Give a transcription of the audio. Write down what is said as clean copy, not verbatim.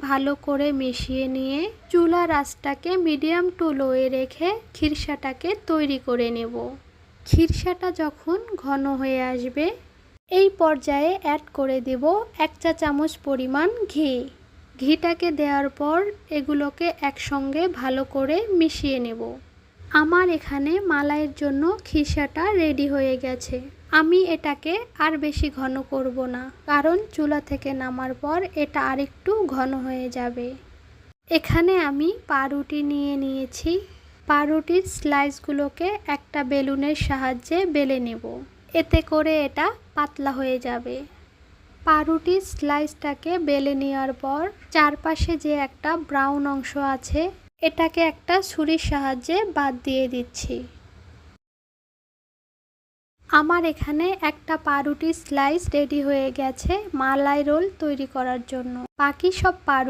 ভালো করে মিশিয়ে নিয়ে চুলার আঁচটাকে মিডিয়াম টু লোয়ে রেখে খিরসাটাকে তৈরি করে নেব। খিরসাটা যখন ঘন হয়ে আসবে এই পর্যায়ে অ্যাড করে দেব 1 চা চামচ পরিমাণ ঘি। ঘিটাকে দেওয়ার পর এগুলোকে একসঙ্গে ভালো করে মিশিয়ে নেব। আমার এখানে মালাইয়ের জন্য খিরসাটা রেডি হয়ে গেছে। আমি এটাকে আর বেশি ঘন করব না, কারণ চুলা থেকে নামার পর এটা আরেকটু ঘন হয়ে যাবে। এখানে আমি পাউরুটি নিয়ে নিয়েছি। পাউরুটির স্লাইসগুলোকে একটা বেলুনের সাহায্যে বেলে নেব, এতে করে এটা পাতলা হয়ে যাবে। পাউরুটির স্লাইসটাকে বেলে নেওয়ার পর চারপাশে যে একটা ব্রাউন অংশ আছে এটাকে একটা ছুরির সাহায্যে বাদ দিয়ে দিচ্ছি। আমার এখানে একটা পাউরুটির স্লাইস রেডি হয়ে গেছে মালাই রোল তৈরি করার জন্য। বাকি সব পাউরুটি